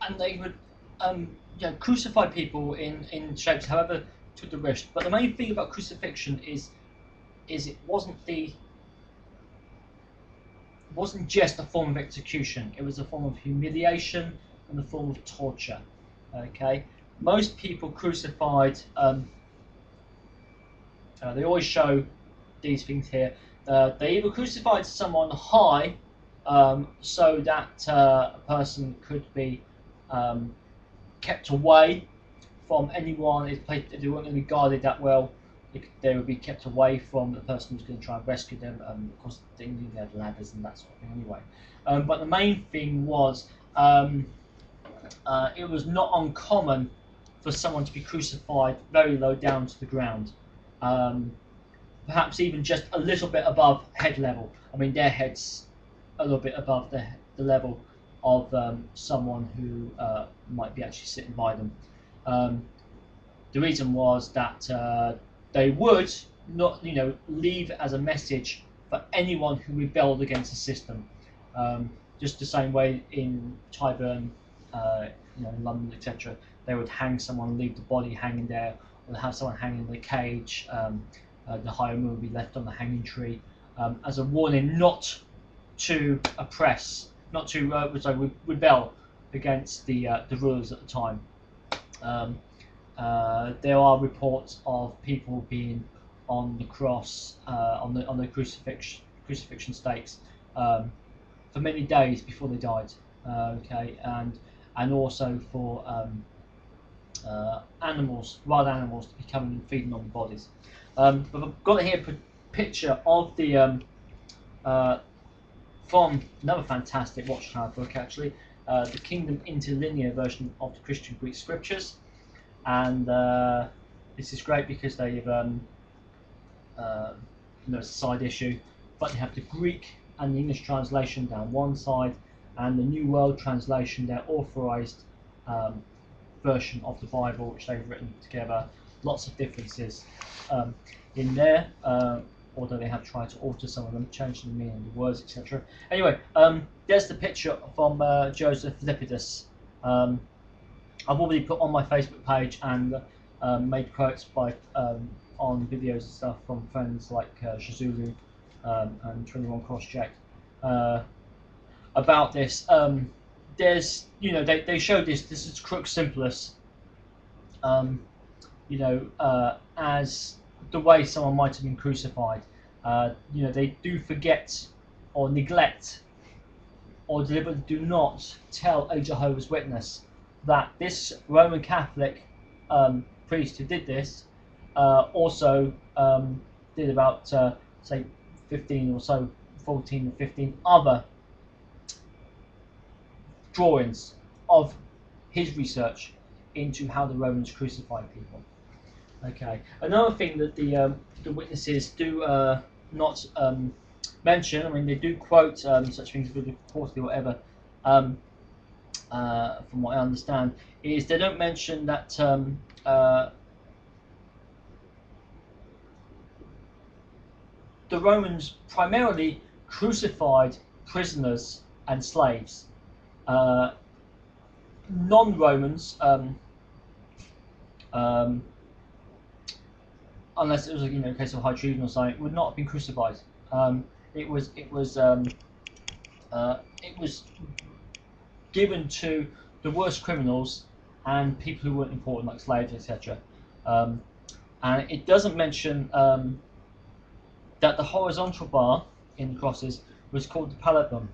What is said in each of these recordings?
and they would crucify people in shapes however took the risk. But the main thing about crucifixion is it wasn't just a form of execution. It was a form of humiliation and a form of torture. Okay, most people crucified. They always show these things here. They either crucified someone high, so that a person could be kept away from anyone. If they weren't going to be guarded that well, they would be kept away from the person who's going to try and rescue them. Of course, they had ladders and that sort of thing anyway. But the main thing was it was not uncommon for someone to be crucified very low down to the ground. Perhaps even just a little bit above head level. I mean, their head's a little bit above the level of someone who might be actually sitting by them. The reason was that they would not, leave as a message for anyone who rebelled against the system. Just the same way in Tyburn, in London, etc. They would hang someone, leave the body hanging there, or have someone hanging in the cage. The hireman would be left on the hanging tree as a warning not to oppress, not to rebel against the rulers at the time. There are reports of people being on the cross, on the crucifixion stakes, for many days before they died. Okay, and also for wild animals to be coming and feeding on the bodies. But I've got here a picture of the from another fantastic Watchtower book, actually, the Kingdom Interlinear version of the Christian Greek Scriptures, and this is great because they've it's a side issue, but they have the Greek and the English translation down one side, and the New World Translation, their authorized version of the Bible, which they've written together. Lots of differences in there, although they have tried to alter some of them, changing the meaning of the words, etc. Anyway, there's the picture from Joseph Lepidus. I've already put on my Facebook page and made quotes by on videos and stuff from friends like Shazulu and 21 Crosscheck about this. There's, they showed this is Crux Simplex, as the way someone might have been crucified. They do forget or neglect or deliberately do not tell a Jehovah's Witness that this Roman Catholic priest who did this also did about, say, 15 or so, 14 or 15 other drawings of his research into how the Romans crucified people. Okay. Another thing that the witnesses do not mention, I mean, they do quote such things with the quarterly or whatever, from what I understand, is they don't mention that the Romans primarily crucified prisoners and slaves. Non-Romans, unless it was a case of high treason or something, would not have been crucified. It was given to the worst criminals and people who weren't important, like slaves, etc. And it doesn't mention that the horizontal bar in the crosses was called the palabrum.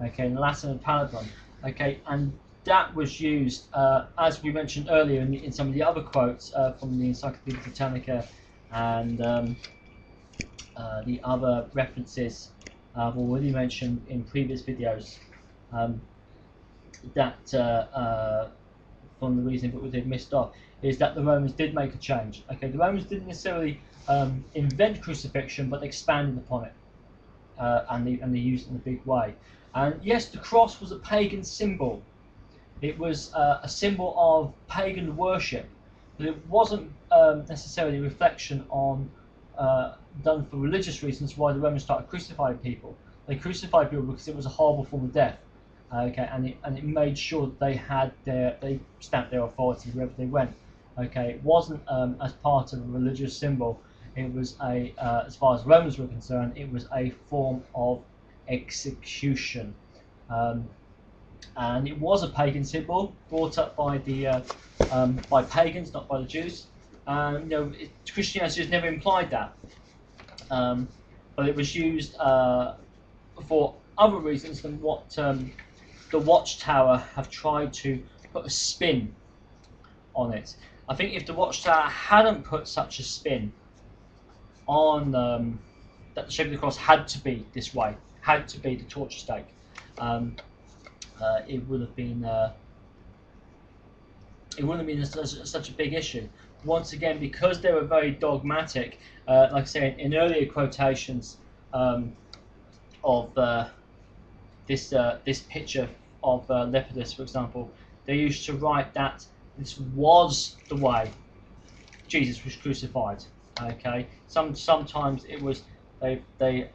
Okay, in Latin, the palabrum. Okay, and that was used, as we mentioned earlier in some of the other quotes from the Encyclopedia Britannica and the other references I've already mentioned in previous videos, that from the reason that they've missed off is that the Romans did make a change. Okay, the Romans didn't necessarily invent crucifixion, but they expanded upon it, and they used it in a big way. And yes, the cross was a pagan symbol. It was a symbol of pagan worship, but it wasn't necessarily a reflection on done for religious reasons why the Romans started crucifying people. They crucified people because it was a horrible form of death. Okay, and it made sure that they stamped their authority wherever they went. Okay, it wasn't as part of a religious symbol. It was as far as Romans were concerned, it was a form of execution. Um, and it was a pagan symbol brought up by pagans, not by the Jews. Christianity has never implied that, but it was used for other reasons than what the Watchtower have tried to put a spin on it. I think if the Watchtower hadn't put such a spin on that the shape of the cross had to be this way, had to be the torture stake, it would have been such a big issue. Once again, because they were very dogmatic, like I say in earlier quotations of this picture of Lepidus, for example, they used to write that this was the way Jesus was crucified. Okay, sometimes it was they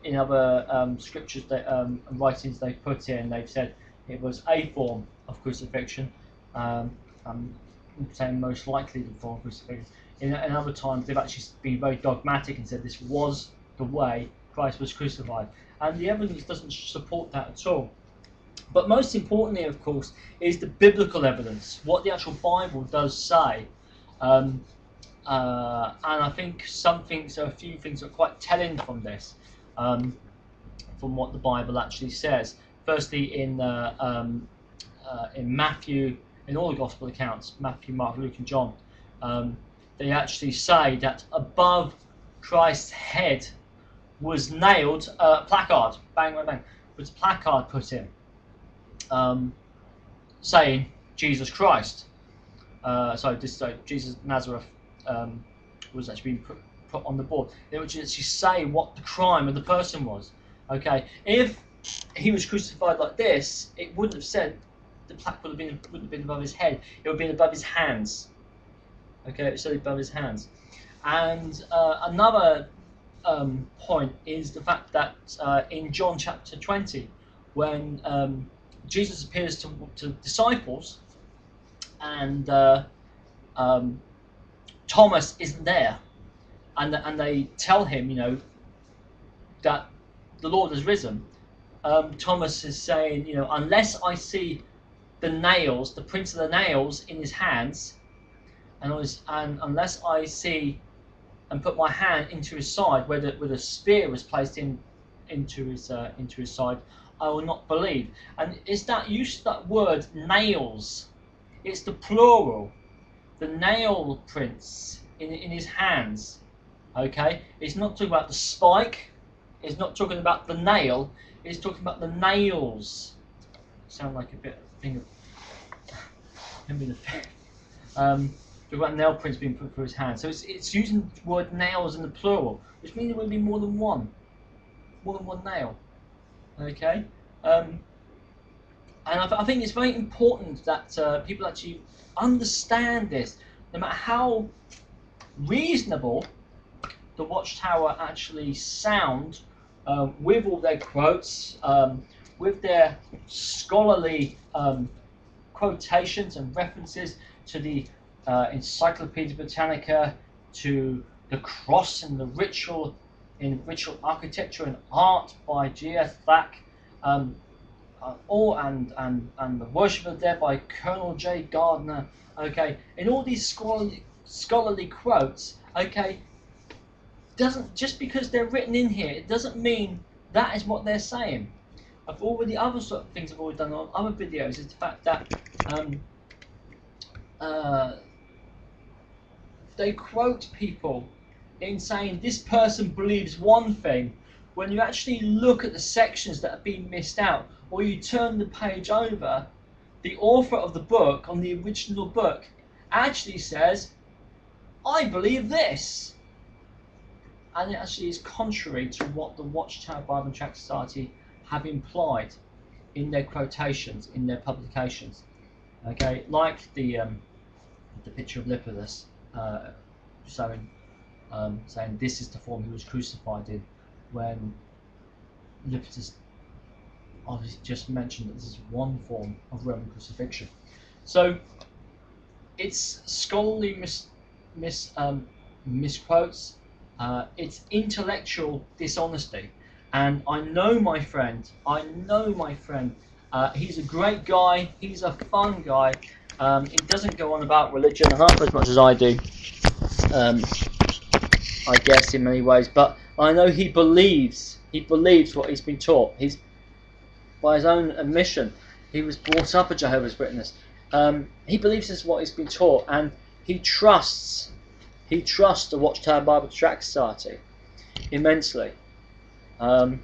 in other scriptures that writings they put in, they've said it was a form of crucifixion. I'm saying most likely the form of crucifixion. In other times they've actually been very dogmatic and said this was the way Christ was crucified, and the evidence doesn't support that at all. But most importantly, of course, is the biblical evidence, what the actual Bible does say. And I think a few things are quite telling from this, from what the Bible actually says. Firstly, in Matthew, in all the Gospel accounts, Matthew, Mark, Luke, and John, they actually say that above Christ's head was nailed a placard, bang, bang, bang, was a placard put in, saying Jesus Christ. Jesus Nazareth was actually being put on the board. It would actually say what the crime of the person was. Okay, if he was crucified like this, it wouldn't have said the plaque wouldn't have been above his head. It would have been above his hands. Okay, it said above his hands. And another point is the fact that in John chapter 20, when Jesus appears to disciples, and Thomas isn't there, and they tell him, that the Lord has risen. Thomas is saying, unless I see the nails, the prints of the nails in his hands, and unless I see and put my hand into his side, where the spear was placed into his side, I will not believe. And it's that use of that word nails. It's the plural, the nail prints in his hands. Okay, it's not talking about the spike. It's not talking about the nail. It's talking about the nails. Sound like a bit of thing of being talking about nail prints being put through his hand. So it's using the word nails in the plural, which means there will be more than one nail. Okay, and I think it's very important that people actually understand this, no matter how reasonable the Watchtower actually sound, with all their quotes, with their scholarly quotations and references to the Encyclopedia Britannica, to the cross and the ritual in ritual architecture and art by G.S. Thack, and the Worship of the Dead by Colonel J. Gardner. Okay, in all these scholarly quotes, okay, just because they're written in here, it doesn't mean that is what they're saying. Of all the other sort of things I've always done on other videos is the fact that they quote people in saying this person believes one thing, when you actually look at the sections that have been missed out, or you turn the page over, the author of the book on the original book actually says, I believe this. And it actually is contrary to what the Watchtower Bible and Tract Society have implied in their quotations, in their publications. Okay, like the picture of Lepidus, saying this is the form he was crucified in, when Lepidus I've just mentioned that this is one form of Roman crucifixion. So it's scholarly misquotes, it's intellectual dishonesty, and I know my friend. He's a great guy. He's a fun guy. He doesn't go on about religion half as much as I do. I guess in many ways, but I know he believes what he's been taught. He's, by his own admission, he was brought up a Jehovah's Witness. He believes this is what he's been taught, and he trusts the Watchtower Bible Tract Society immensely. And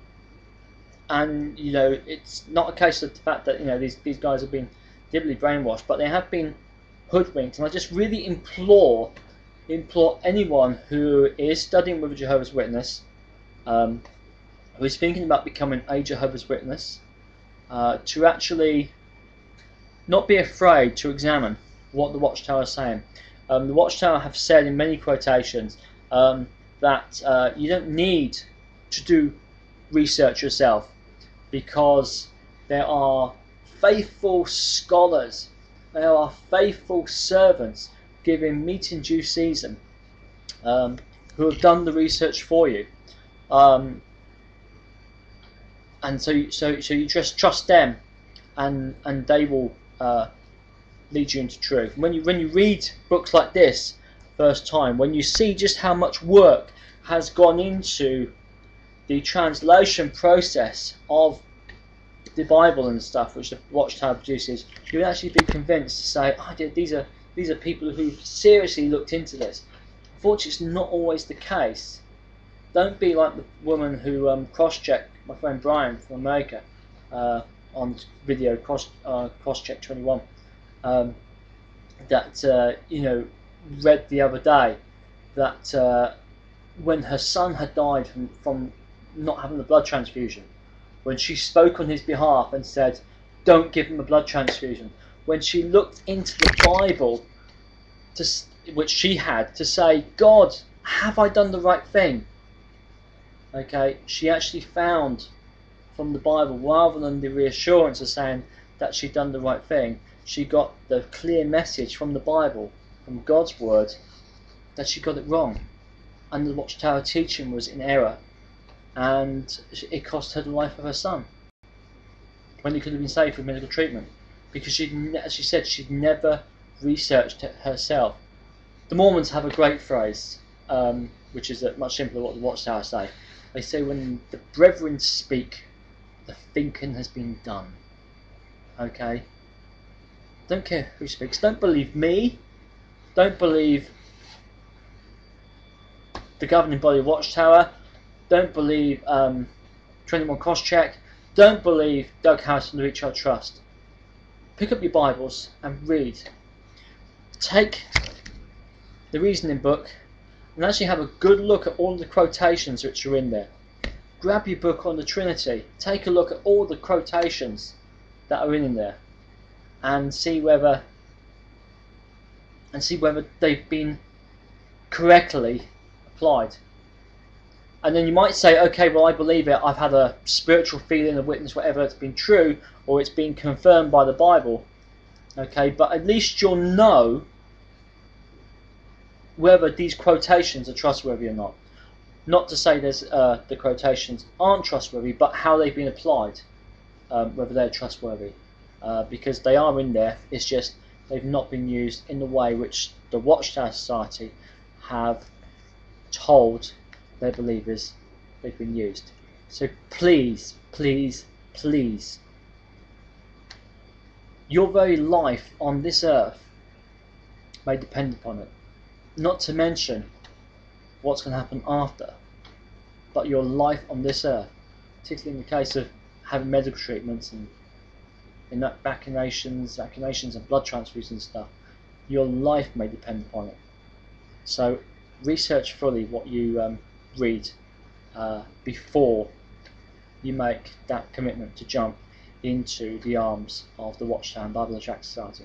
you know, it's not a case of the fact that, you know, these guys have been deeply brainwashed, but they have been hoodwinked. And I just really implore anyone who is studying with a Jehovah's Witness, who is thinking about becoming a Jehovah's Witness, to actually not be afraid to examine what the Watchtower is saying. The Watchtower have said in many quotations that you don't need to do research yourself, because there are faithful scholars, there are faithful servants given meat in due season, who have done the research for you, and so you just trust them, and they will lead you into truth. When you read books like this first time, when you see just how much work has gone into the translation process of the Bible and stuff, which the Watchtower produces, you'll actually be convinced to say, oh, these are people who seriously looked into this. Unfortunately, it's not always the case. Don't be like the woman who cross-checked my friend Brian from America on video cross-check 21, that you know, read the other day that when her son had died from not having the blood transfusion, when she spoke on his behalf and said, don't give him a blood transfusion, when she looked into the Bible, which she had, to say, God, have I done the right thing? Okay, she actually found from the Bible, rather than the reassurance of saying that she'd done the right thing, she got the clear message from the Bible, from God's word, that she got it wrong, and the Watchtower teaching was in error, and it cost her the life of her son, when he could have been saved with medical treatment, because as she said, she'd never researched it herself. The Mormons have a great phrase, which is much simpler than what the Watchtower say. They say, when the brethren speak, the thinking has been done. Okay? Don't care who speaks. Don't believe me. Don't believe the governing body Watchtower. Don't believe 21 Crosscheck. Don't believe Doug House and the Richard Trust. Pick up your Bibles and read. Take the reasoning book and actually have a good look at all the quotations which are in there. Grab your book on the Trinity. Take a look at all the quotations that are in there, and see whether they've been correctly applied. And then you might say, okay, well, I believe it, I've had a spiritual feeling, a witness, whatever, it's been true, or it's been confirmed by the Bible. Okay, but at least you'll know whether these quotations are trustworthy or not. Not to say the quotations aren't trustworthy, but how they've been applied, whether they're trustworthy. Because they are in there, it's just they've not been used in the way which the Watchtower Society have told their believers they've been used. So please, please, please, your very life on this earth may depend upon it. Not to mention what's going to happen after, but your life on this earth, particularly in the case of having medical treatments and in that vaccinations and blood transfusions and stuff, your life may depend upon it. So research fully what you read before you make that commitment to jump into the arms of the Watchtower and Bible Tract Society.